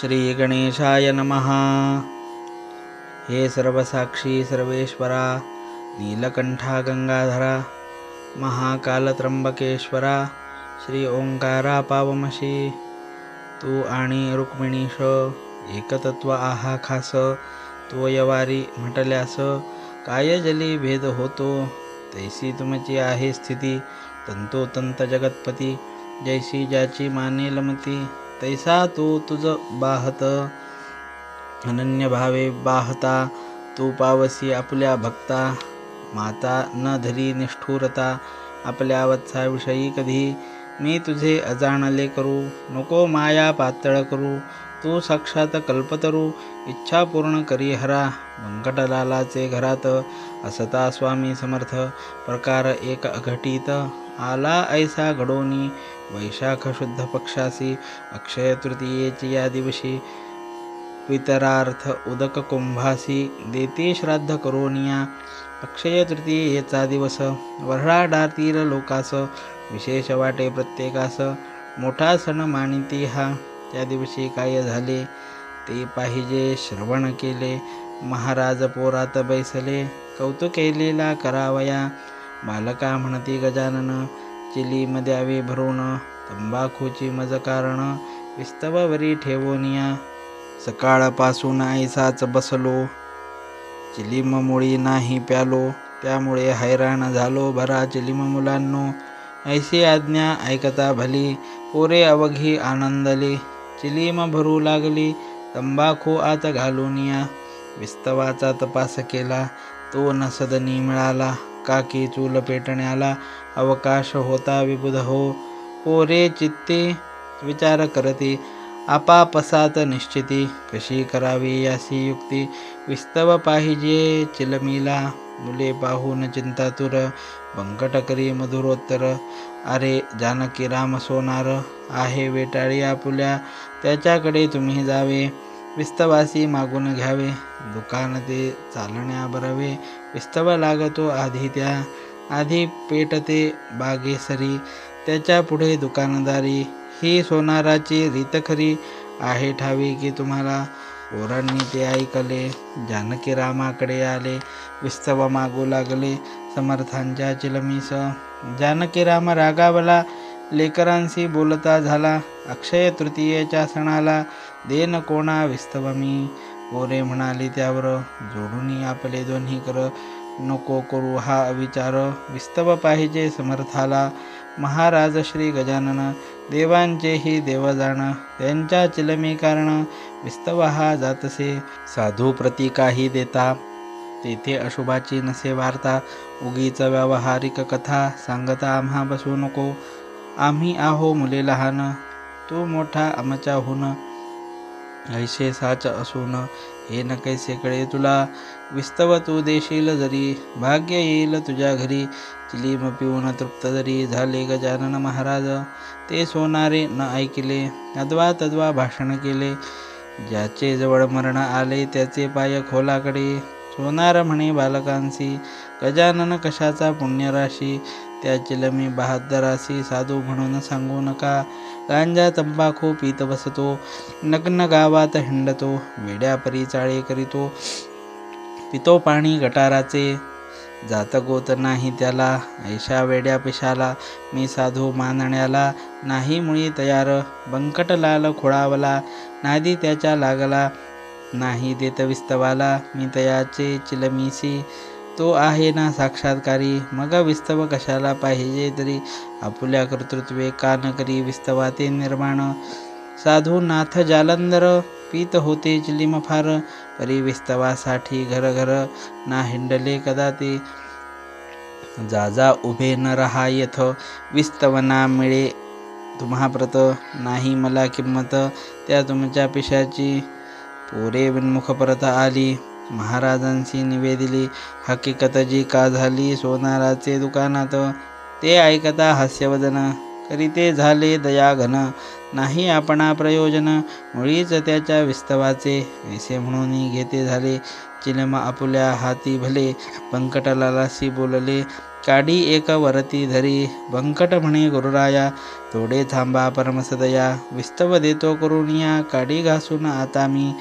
श्री गणेशाय नमः। हे सर्वसाक्षी सर्वेश्वरा, नीलकंठा गंगाधरा, महाकालत्रंबकेश्वरा, श्री ओंकारा पावमशी, तू आणि रुक्मिणीश एकतत्व आहा खास, तोयवारी म्हटल्यास काय जली भेद होतो, तैसी तुमची आहे स्थिती, तंतोतंत जगतपती, जैसी ज्याची मानेल मती, तैसा तो तुझ बाहत, अनन्य भावे बाहता, तू पावसी आपल्या भक्ता, माता न धरी निष्ठुरता, आपल्या वत्साविषयी कधी, मी तुझे अजाणले करू, नको माया पातळ करू, तू साक्षात कल्पतरू, इच्छा पूर्ण करी हरा, व्यंकटलालाचे घरात, असता स्वामी समर्थ, प्रकार एक अघटित, आला ऐसा घडोनी, वैशाख शुद्ध पक्षासी, अक्षय तृतीयेची या दिवशी, पितरार्थ उदक कुंभासी, देते श्राद्ध करोनिया, अक्षय तृतीयेचा दिवस, वर्हाडातील लोकास, विशेष वाटे प्रत्येकास, मोठा सण मानिती हा, त्या दिवशी काय झाले ते पाहिजे श्रवण केले, महाराज पोरात बैसले, कौतुक केलेला करावया, बालका म्हणती गजानन, चिलीम द्यावे भरून, तंबाखूची मज कारण, विस्तवावरी ठेवोनिया, सकाळपासून ऐसाच बसलो, चिलीम मुळी नाही प्यालो, त्यामुळे हैराण झालो भरा चिलीम मुलांनो, ऐशी आज्ञा ऐकता भली, पोरे अवघी आनंदली, चिलीम भरू लागली, तंबाखू आत घालूनिया, विस्तवाचा तपास केला, तो नसदनी मिळाला, काकी चूल पेटण्याला अवकाश होता विबुध हो, पोरे चित्ते विचार करती, आपापसात निश्चिती, कशी करावी यासी युक्ती, विस्तव पाहिजे चिलमीला, मुले पाहून चिंतातुर, बंकट करी मधुरोत्तर, अरे जानकी राम सोनार, आहे वेटाळी आपुल्या, त्याच्याकडे तुम्ही जावे, विस्तवासी मागून घ्यावे, दुकान ते चालण्या बरवे, विस्तव लागतो आधी त्या, आधी पेटते बागेसरी, त्याच्या पुढे दुकानदारी, ही सोनाराची रीत खरी, आहे ठावी की तुम्हाला, पोरांनी ते ऐकले, जानकी रामाकडे आले, विस्तव मागू लागले, समर्थांच्या चिलमीस, जानकी राम रागावला, लेकरांशी बोलता झाला, अक्षय तृतीयेच्या सणाला, देन कोणा विस्तव मी, पोरे म्हणाली त्यावर, जोडून आपले दोन्ही कर, नको करू हा विचार, विस्तव पाहिजे समर्थाला, महाराज श्री गजानन, देवांचेही देव जाण, त्यांच्या चिलमी कारण, विस्तव हा जातसे, साधू प्रती काही देता, तेथे अशुभाची नसे वार्ता, उगीच व्यावहारिक कथा, सांगता आम्हा बसू नको, आम्ही आहो मुले लहान, तू मोठा आमच्याहून, ऐसे साच असून, हे न कैसे कळे तुला, विस्तव तू देशील जरी, भाग्य येईल तुझ्या घरी, चिलीम पिऊन तृप्त जरी झाले गजानन महाराज, ते सोनारे न ऐकिले, अद्वा तद्वा भाषण केले, ज्याचे जवळ मरण आले त्याचे पाय खोलाकडे, सोनार म्हणे बालकांसी, गजानन कशाचा पुण्यराशी, त्या चिलमी बहादरासी, साधू म्हणून सांगू नका, गांजा तंबाखू पीत बसतो, नग्न गावात हिंडतो, वेड्यापरी चाळे करीतो, पितो पाणी गटाराचे, जात गोत नाही त्याला, ऐशा वेड्या पिशाला, मी साधू मानण्याला, नाही मुळी तयार, बंकटलाल खुळावला, नादी त्याच्या लागला, नाही देत विस्तवाला, मी तयाचे चिलमीसी, तो आहे ना साक्षात्कारी, मग विस्तव कशाला पाहिजे तरी, आपुल्या कर्तृत्वे कान करी विस्तवाते निर्माण, साधू नाथ जालंधर, पीत होते चिलीम फार, परी विस्तवासाठी घर घर, ना हिंडले कदा ते, जा उभे न रहायथ, विस्तव ना मिळे तुम्हाप्रत, नाही मला किंमत, त्या तुमच्या पिशाची, पोरे विन्मुख परत आली, महाराजांशी निवेदिली, हकीकत जी का झाली, सोनाराचे दुकानात, ते ऐकता हास्यवदन, करीते झाले दयाघन, नाही आपणा प्रयोजन, मुळीच त्याच्या विस्तवाचे, ऐसे म्हणून घेते झाले, चिलम आपुल्या हाती भले, बंकटलालाशी बोलले, काडी एक वरती धरी बंकट म्हणे गुरुराया, थोडे थांबा परमसदया, विस्तव देतो करुणिया. काडी घासून आता मी,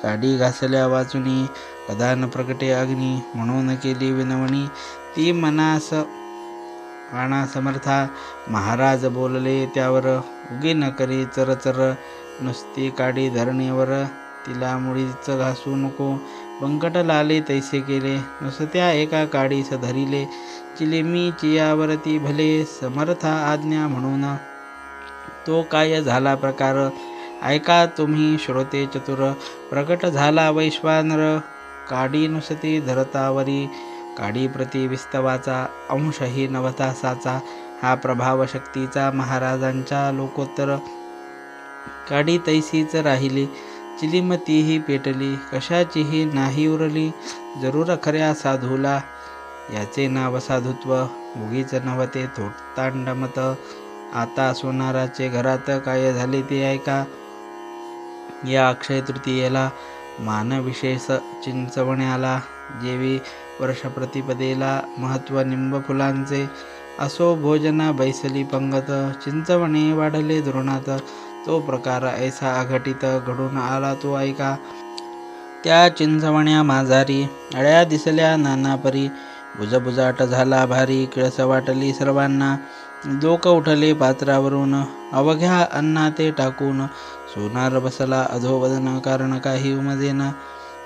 काडी घासल्या वाचुनी, कदा न प्रगटे अग्नी, म्हणून केली विनवणी. ती मनास आणा समर्था, महाराज बोलले त्यावर, उगी न करी चरचर, नुसती काडी धरणेवर. तिला मुळीच घासू नको, बंकट लाले तैसे केले, नुसत्या एका काडीस धरिले, चिलिमी चियावरती भले, समर्था आज्ञा म्हणून. तो काय झाला प्रकार, ऐका तुम्ही श्रोते चतुर. प्रकट झाला वैश्वानर, काडी नुसती धरतावरी, काडी प्रति विस्तवाचा, अंशही नवता साचा. हा प्रभाव शक्तीचा महाराजांच्या लोकोत्तर. काडी तैसीच राहिली, चिलीम तीही पेटली, कशाचीही नाही उरली, जरूर खऱ्या साधूला. याचे नाव साधुत्व, उगीच नव्हते थोतांडमत. आता सोनाराचे घरात काय झाले ते ऐका. या अक्षय तृतीयेला मान विशेष चिंचवण्याला, जेवी वर्ष प्रतिपदेला महत्व निंब फुलांचे. असो भोजना बैसली पंगत, चिंचवणे वाढले द्रोणात. तो प्रकार ऐसा अघटित घडून आला तो ऐका. त्या चिंचवण्या माझारी अळ्या दिसल्या नाना परी, बुजबुजाट झाला भारी, किळस वाटली सर्वांना. लोक उठले पात्रावरून, अवघ्या अन्ना ते टाकून, सोनार बसला अधोवदन, कारण काही उमजेना.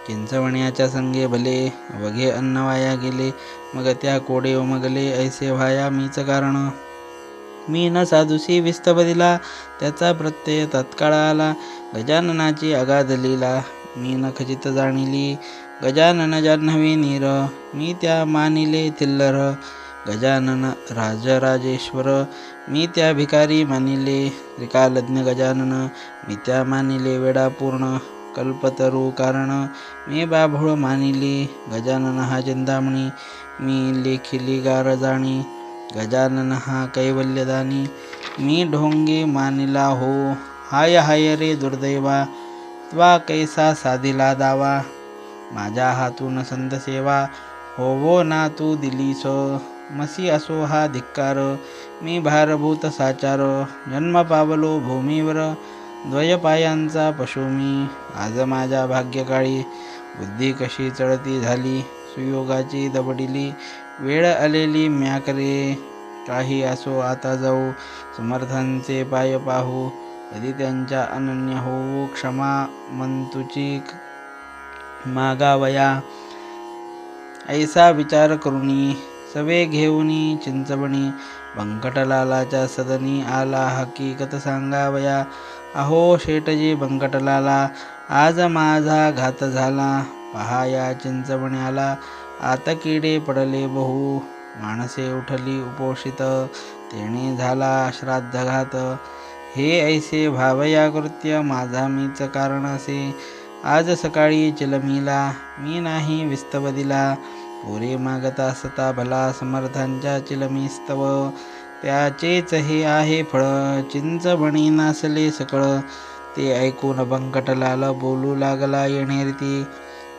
चिंचवण्याच्या संगे भले, अवघे अन्न वाया गेले, मग त्या कोडे उमगले, ऐसे व्हाया मीच कारण. मी न साधुसी विस्तव दिला, त्याचा प्रत्यय तत्काळ आला, गजाननाची अगाध लीला, मी न खचित जाणिली. गजानन जान्हवी नीर, मी त्या मानिले थिल्लर, गजानन राजराजेश्वर, मी त्या भिकारी मानिले. त्रिकालज्ञ गजानन, मी त्या मानिले वेडा पूर्ण, कल्पतरू कारण, मी बाभूळ मानिली. गजानन हा चिंतामणी, मी लेखिली गार जाणी, गजानन हा कैवल्यदानी, मी ढोंगे मानिला हो. हाय हाय रे दुर्दैवा, त्वा कैसा साधिला दावा, माझ्या हातून संत सेवा, होवो ना तू दिलीस. मसी असो हा धिक्कार, मी भारभूत साचार, जन्म पावलो भूमीवर, द्वयपायांचा पशु मी. आज माझ्या भाग्यकाळी, बुद्धी कशी चढती झाली, सुयोगाची दबडिली, वेळ आलेली म्या करे. काही असो आता जाऊ, समर्थांचे पाय पाहू, कधी त्यांच्या अनन्य होऊ, क्षमा मंतुची मागावया. ऐसा विचार करुनी, सवे घेऊनी चिंचवणी, बंकटलालाच्या सदनी आला, हकीकत सांगावया. अहो शेटजी बंकटलाला, आज माझा घात झाला, पहा या चिंचवण्याला, आत किडे पडले बहु, माणसे उठली उपोषित, तेणे झाला श्राद्धघात. हे ऐसे भावया कृत्य, माझा मीच कारण असे. आज सकाळी चिलमीला, मी नाही विस्तव दिला, पोरे मागता असता भला, समर्थांच्या चिलमीस्तव, त्याचेच हे आहे फळ. चिंचवणी नासले सकळ, ते ऐकून बंकटलाल बोलू लागला येणेरीती.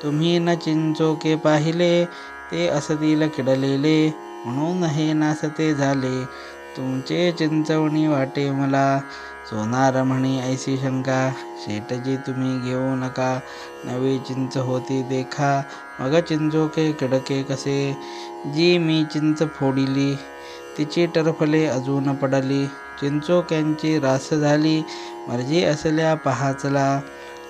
तुम्ही न चिंचोके पाहिले, ते असतील किडलेले, म्हणून हे नासते झाले, तुमचे चिंचवणी वाटे मला. सोनार म्हणे ऐसी शंका, शेटजी तुम्ही घेऊ नका, नवी चिंच होती देखा, मग चिंचोके किडके कसे. जी मी चिंच फोडिली, तिची टरफले अजून पडली, चिंचोक्यांची रास झाली, मर्जी असल्या पहाचला.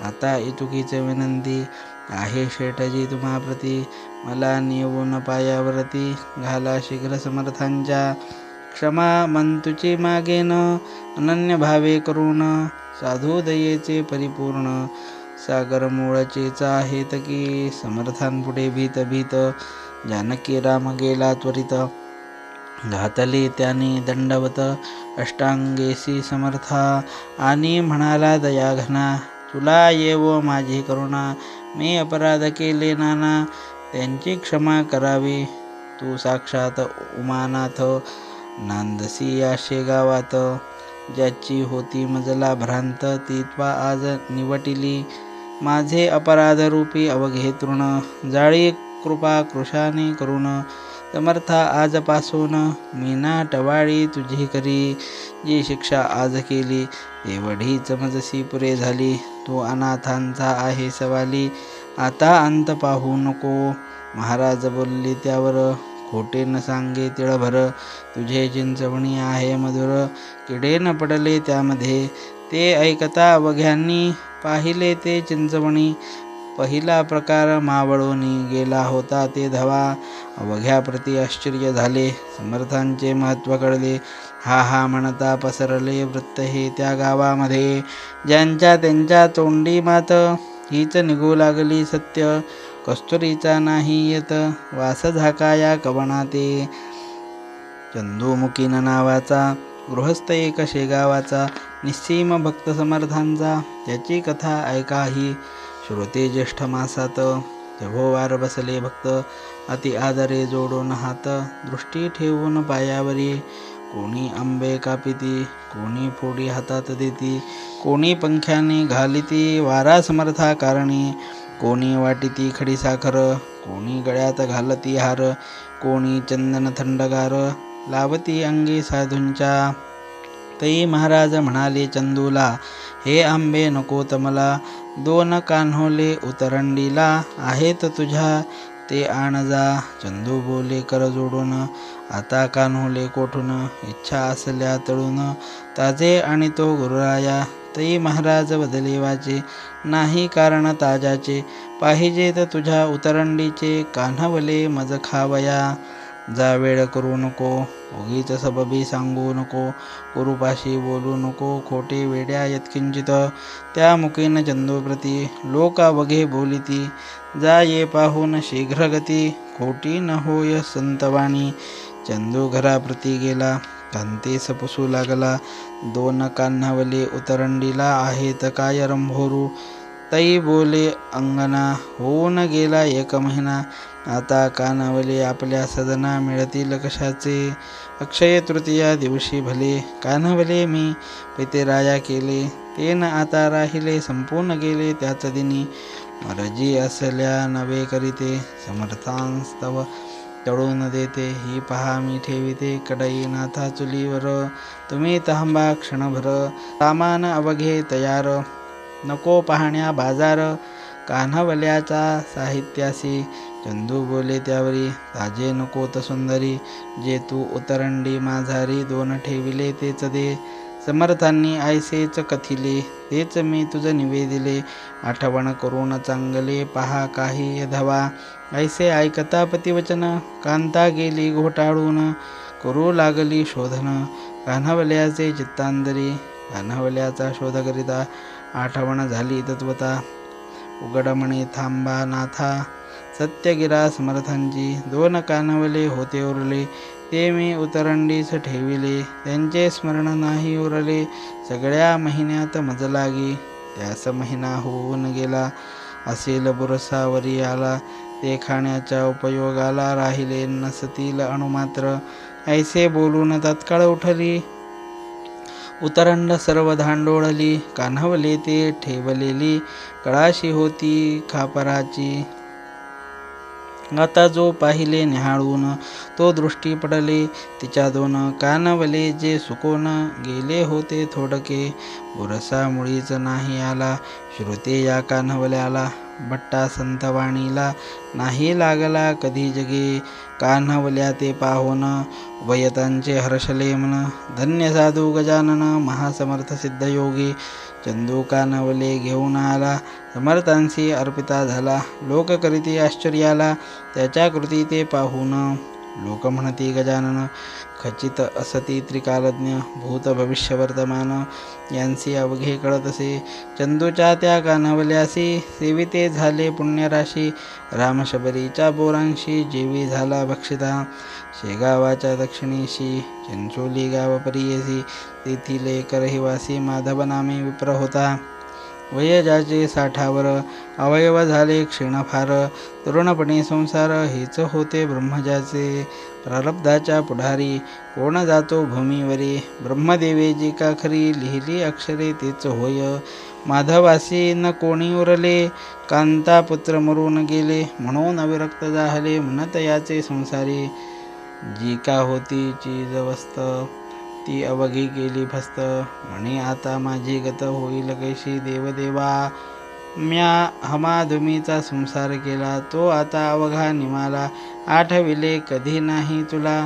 आता इतुकीचे विनंती आहे शेठजी तुम्हाप्रती, मला नेऊन पायावरती, घाला शीघ्र समर्थांच्या. क्षमा मंतुची मागेन, अनन्य भावे करून, साधू दयेचे परिपूर्ण, सागर मूळचेच आहेत की. समर्थांपुढे भीत भीत, जानकी राम गेला त्वरित, घातले त्याने दंडवत, अष्टांगेसी समर्था, आणि म्हणाला दया घना, तुला येवो माझी करुणा, मी अपराध केले नाना, त्यांची क्षमा करावी. तू साक्षात उमानाथ, नांदसी या शेगावात, ज्याची होती मजला भ्रांत, ती त्वा आज निवटिली. माझे अपराध रूपी अवघे तृण, जाळी कृपा कृशाने करून, समर्था आजपासून मीना टवाळी तुझी करी. जी शिक्षा आज केली एवढीच मजसी पुरे झाली. तू अनाथांचा आहे सवाली आता अंत पाहू नको. महाराज बोलले त्यावर खोटे न सांगे तिळभर. तुझे चिंचवणी आहे मधुर किडे न पडले त्यामध्ये. ते ऐकता अवघ्यांनी पाहिले ते चिंचवणी. पहिला प्रकार मावळूनी गेला होता ते धवा. अवघ्याप्रती आश्चर्य झाले समर्थांचे महत्त्व कळले. हा हा म्हणता पसरले वृत्त हे त्या गावामध्ये. ज्यांच्या त्यांच्या तोंडी मात हीच निघू लागली सत्य. कस्तुरीचा नाही येत वास झाकाया कवनाते. चंदू नावाचा गृहस्थ एक शेगावाचा. निस्सीम भक्त समर्थांचा त्याची कथा ऐकाही. श्रोते ज्येष्ठ मासात जभोवार बसले भक्त. अति आदरे जोडून हात दृष्टी ठेवून पायावरी. कोणी आंबे कापिती कोणी फोडी हातात देती. कोणी पंख्याने घालिती वारा समर्था कारणी. कोणी वाटिती खडीसाखर कोणी गळ्यात घालती हार. कोणी चंदन थंडगार लावती अंगी साधूंच्या. तई महाराज म्हणाले चंदूला हे आंबे नकोत मला. 2 कान्होले उतरंडीला आहेत तुझ्या ते आण जा. चंदू बोले कर जोडून आता कान्होले कोठून. इच्छा असल्या तळून ताजे आणि तो गुरुराया. तई महाराज बदले वाचे नाही कारण ताजाचे. पाहिजेत तुझ्या उतरंडीचे कान्हवले मज खावया. जा वेळ करू नको उगीच सबबी सांगू नको. कुरूपाशी बोलू नको खोटे वेड्या यत्किंचित. त्या मुखीन चंदूप्रती लोक अवघे बोलिती. जा ये पाहून शीघ्र गती खोटी न होय संतवाणी. चंदू घराप्रती गेला कांतेस पुसू लागला. 2 कान्हावले उतरंडीला आहेत काय रंभोरू. तई बोले अंगणा होऊन गेला 1 महिना. आता कानावले आपल्या सदना मिळतील कशाचे. अक्षय तृतीया दिवशी भले कान्हवले मी पितेराया केले. ते न आता राहिले संपून गेले त्याच दिनी. मरजी असल्या नवे करीते समर्थांस्तव तळून देते. ही पहा मी ठेविते कडई नाथा चुलीवर. तुम्ही थांबा क्षणभर सामान अवघे तयार. नको पाहण्या बाजार कान्हवल्याचा साहित्यासी. चंदू बोले त्यावरी ताजे नकोत सुंदरी. जे तू उतरंडी माझारी 2 ठेविले तेच दे. समर्थांनी ऐसेच कथिले तेच मी तुझ निवेदिले. आठवण करून चांगले पहा काही धवा. ऐसे ऐकता पतिवचन कांता गेली घोटाळून. करू लागली शोधन कान्हवल्याचे चित्तांतरी. कान्हवल्याचा शोध करिता आठवण झाली तत्वता. उघड म्हणे थांबा नाथा सत्यगिरा समर्थांची. 2 कान्हवले होते उरले ते मी उतरंडीस ठेविले. त्यांचे स्मरण नाही उरले सगळ्या महिन्यात मज लागी. त्यास महिना होऊन गेला असेल बुरसावरी आला. ते खाण्याच्या उपयोगाला राहिले नसतील अणुमात्र. ऐसे बोलून तत्काळ उठली उतरंड सर्व धांडोळली. कान्हवले ते ठेवलेली कळाशी होती खापराची. आता जो पाहिले निहाळून तो दृष्टी पडले तिच्या 2 कानवले. जे सुकून गेले होते थोडके बुरसा मुळीच नाही आला. श्रुते या कान्हवल्याला बट्टा संतवाणीला नाही लागला कधी जगे. कान्हवल्या ते पाहून उभयतांचे हर्षले मन. धन्य साधू गजानन महासमर्थ सिद्धयोगी. चंदू कान्हवले घेऊन आला समर्थांशी अर्पिता झाला. लोक करीती आश्चर्याला त्याच्या कृती ते पाहून. लोक म्हणती गजानन खचित असती त्रिकालज्ञ. भूत भविष्य वर्तमान यांसी अवघे कळतसे. चंदूच्या त्या कान्हवल्यासी सेविते झाले पुण्यराशी. रामशबरीच्या बोरांशी जेवी झाला भक्षिता. शेगावाच्या दक्षिणेशी चिंचोली गाव परियेसी. तेथील एक रहिवासी माधव नामे विप्र होता. वय ज्याचे 60वर अवयव झाले क्षीण फार. तरुणपणी संसार हेच होते ब्रह्मजाचे. प्रारब्धाच्या पुढारी कोण जातो भूमीवरी. ब्रह्मदेवेची का खरी लिहिली अक्षरे तेच होय. माधवासी न कोणी उरले कांता पुत्र मरून गेले. म्हणून अविरक्त जाहले म्हणत याचे संसारी. जी का होती चीज वस्त ती अवघी केली फस्त. म्हणे आता माझी गत होईल कैशी देवदेवा. म्या हमाधुमीचा संसार केला तो आता अवघा निमाला. आठविले कधी नाही तुला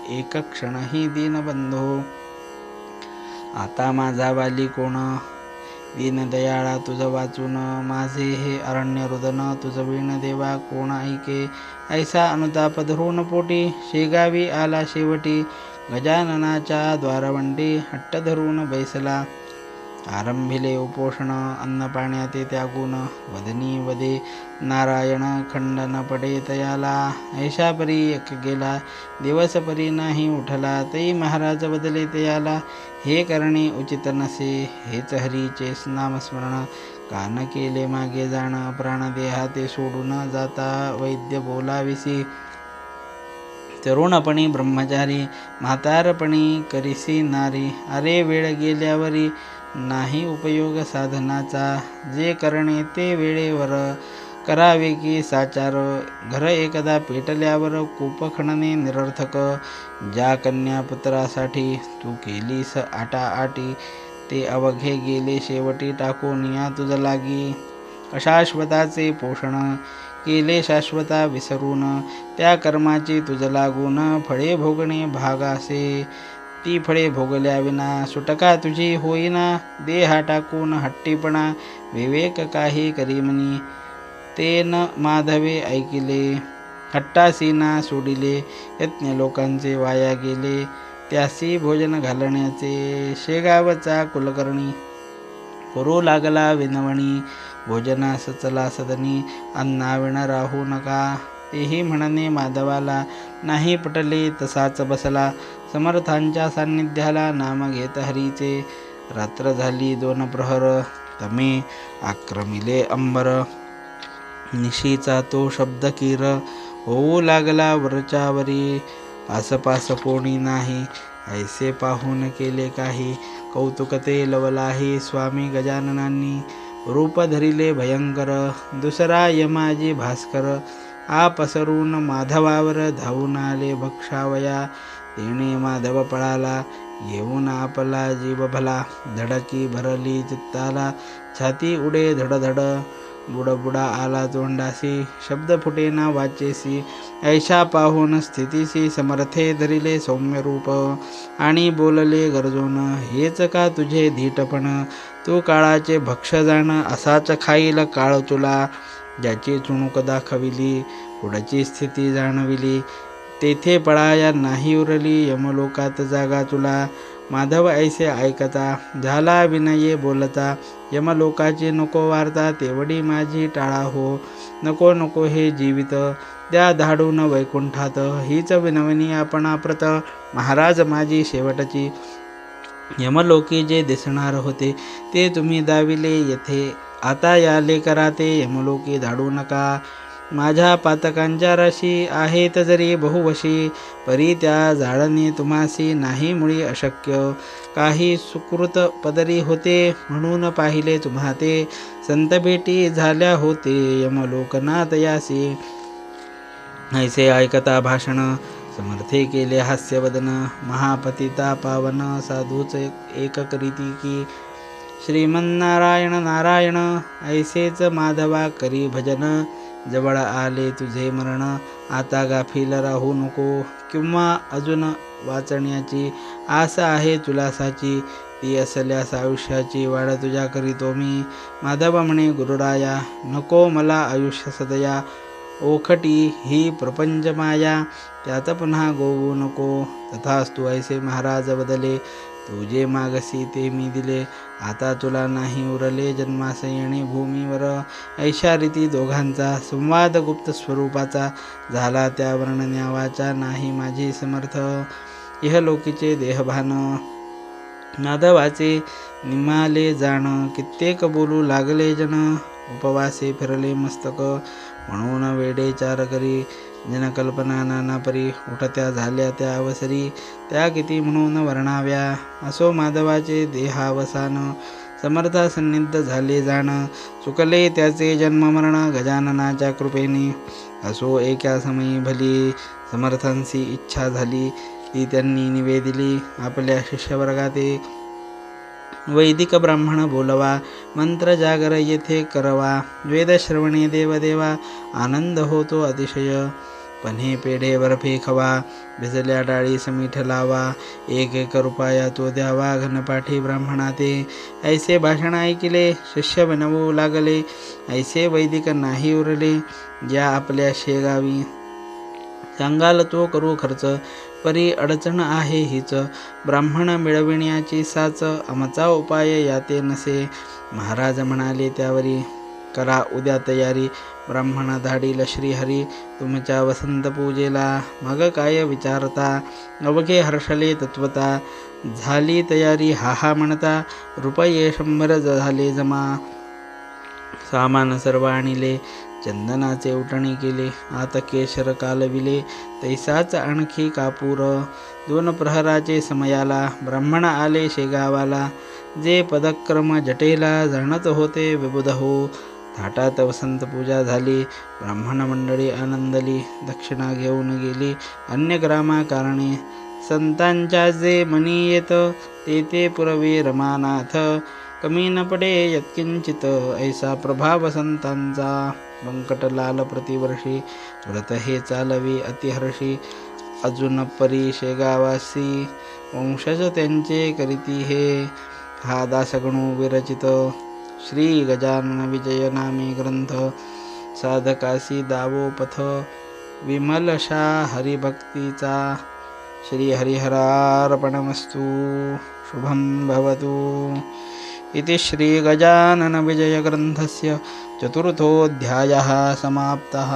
एक क्षणही दीनबंधो. आता माझा वाली कोण दीनदयाळा तुझ वाचून. माझे हे अरण्य रुदन तुझ वीण देवा कोण ऐके. ऐसा अनुताप धरून पोटी शेगावी आला शेवटी. गजाननाच्या द्वारवंटी हट्ट धरून बैसला. आरंभिले उपोषण अन्न पाण्याते त्यागून. वदनी वदे नारायण खंडन पडे तयाला. ऐशा परी एक गेला दिवस परी नाही उठला. तई महाराज बदले तयाला. हे करणे उचित नसे हेच हरीचे नामस्मरण. कान केले मागे जाण प्राणदेहा ते सोडून जाता वैद्य बोलाविसी. तरुणपणी ब्रह्मचारी म्हातारपणी करिसी नारी. अरे वेळ गेल्यावरी नाही उपयोग साधनाचा. जे करणे ते वेळेवर करावे की साचार. घर एकदा पेटल्यावर कूप खणणे निरर्थक. ज्या कन्या पुत्रासाठी तू केलीस आटाआटी ते अवघे गेले शेवटी टाकून या तुझ लागी. अशाश्वताचे पोषण केले शाश्वता विसरून. त्या कर्माची तुझ लागून फळे भोगणे भाग असे. ती फळे भोगल्याविना सुटका तुझी होईना. देहा टाकून हट्टीपणा विवेक काही करीमनी. ते न माधवे ऐकिले हट्टासी ना सोडिले. यज्ञ लोकांचे वाया गेले त्यासी भोजन घालण्याचे. शेगावचा कुलकर्णी करू लागला विनवणी. भोजनास चला सदनी अन्नाविण राहू नका. तेही म्हणणे माधवाला नाही पटले तसाच बसला. समर्थांच्या सान्निध्याला नाम घेत हरीचे. रात्र झाली 2 प्रहर तमे आक्रमिले अंबर. निशीचा तो शब्द कीर होऊ लागला वरच्यावरी. आसपास कोणी नाही ऐसे पाहून केले काही. कौतुक ते लवलाही स्वामी गजाननांनी. रूप धरिले भयंकर दुसरा यमाजी भास्कर. पसरून माधवावर धावून आले भक्षावया. तेणे माधव पळाला येऊन आपला जीव भला. धडकी भरली चित्ताला छाती उडे धडधड. बुडबुडा आला तोंडासी शब्द फुटेना वाचेसी. ऐशा पाहून स्थितीसी समर्थे धरिले सौम्य रूप. आणि बोलले गरजून हेच का तुझे धीटपण. तू काळाचे भक्ष जाण असाच खाईल काळ तुला. ज्याची चुणूक दाखविली पुढची स्थिती जाणविली. तेथे पळाया नाही उरली यमलोकात जागा तुला. माधव ऐसे ऐकता झाला विनये बोलता. यमलोकाची नको वार्ता तेवढी माझी टाळा हो. नको नको हे जीवित द्या धाडून वैकुंठात. हीच विनवणी आपणाप्रत महाराज माझी शेवटची. यमलोकी जे दिसणार होते ते तुम्ही दाविले येथे. आता याले करा ते यमलोकी धाडू नका. माझ्या पातकांच्या राशी आहेत जरी बहुवशी. परी त्या जाळणे तुम्हासी नाही मुळी अशक्य. काही सुकृत पदरी होते म्हणून पाहिले तुम्हा ते. संत भेटी झाल्या होते यमलोकनाथ यासी. ऐसे ऐकता भाषण समर्थे केले हास्यवदन. महापतिता पावन साधूच एक करीती की. श्रीमन्नारायण नारायण ऐसेच माधवा करी भजन. जवळ आले तुझे मरण आता गाफील राहू नको. किंवा अजून वाचण्याची आस आहे तुलासाची. ती असल्यास आयुष्याची वाढ तुझ्या करीतो मी. माधव म्हणे गुरुराया नको मला आयुष्य सदया. ओखटी ही प्रपंच माया त्यात पुन्हा गोवू नको. तथास्तु ऐसे महाराज बदले. तू जे मागसी ते मी दिले. आता तुला नाही उरले जन्मास येणे भूमीवर. ऐशा रीती दोघांचा संवाद गुप्त स्वरूपाचा झाला त्या वर्णन्यावाचा नाही माझी समर्थ. इहलोकीचे देहभान माधवाचे निमाले जाण. कित्येक बोलू लागले जन उपवासे फिरले मस्तक. म्हणून वेडे चार करी जनकल्पना नाना परी. उठत्या झाल्या त्या अवसरी त्या किती म्हणून वर्णाव्या. असो माधवाचे देहावसान समर्था सन्निध झाले जाण. चुकले त्याचे जन्म मरण गजाननाच्या कृपेने. असो एका समयी भली समर्थांची इच्छा झाली ती त्यांनी निवेदिली. आपल्या शिष्यवर्गाते वैदिक ब्राह्मण बोलवा, मंत्र जागर येथे करवा. वेदश्रवणे देवदेवा आनंद होतो अतिशय. पन्हे पेढे बर्फी खवा, भिजल्या डाळी समीठ लावा. एक एक रुपया तो द्यावा घनपाठी ब्राह्मणाते. ऐसे भाषण ऐकिले शिष्य बनवू लागले. ऐसे वैदिक नाही उरले ज्या आपल्या शेगावी. सांगाल तो करू खर्च, परी अडचण आहे हीच. ब्राह्मण मिळविण्याची साच, आमचा उपाय याते नसे. महाराज म्हणाले त्यावरी, करा उद्या तयारी. ब्राह्मण धाडील श्रीहरी तुमच्या वसंत पूजेला. मग काय विचारता, अवघे हर्षले तत्वता. झाली तयारी हा हा म्हणता, रुपये 100 झाले जमा. सामान सर्व आणिले, चंदनाचे उटणी केले. आत केशर कालविले, तैसाच आणखी कापूर. 2 प्रहराचे समयाला, ब्राह्मण आले शेगावाला. जे पदक्रम जटेला, जाणत होते विबुध हो. थाटात वसंत पूजा झाली, ब्राह्मण मंडळी आनंदली. दक्षिणा घेऊन गेली अन्य ग्रामाकारणे. संतांच्या जे मनी येत, ते पुरवी रमानाथ. कमी न पडे यत्किंचित, ऐसा प्रभाव संतांचा. व्यंकटलाल प्रतिवर्षी, व्रत हे चालवी अतिहर्षी. अजून परी शेगावासी, वंशज त्यांचे करीती हे. हा दासगणू विरचित, श्री गजानन विजय नामे ग्रंथ. साधकासी दावो पथ, विमलशा हरिभक्तीचा. श्री हरिहरार्पणमस्तु. शुभं भवतु. इति श्री गजानन विजय ग्रंथस्य 4थोऽध्यायः समाप्तः.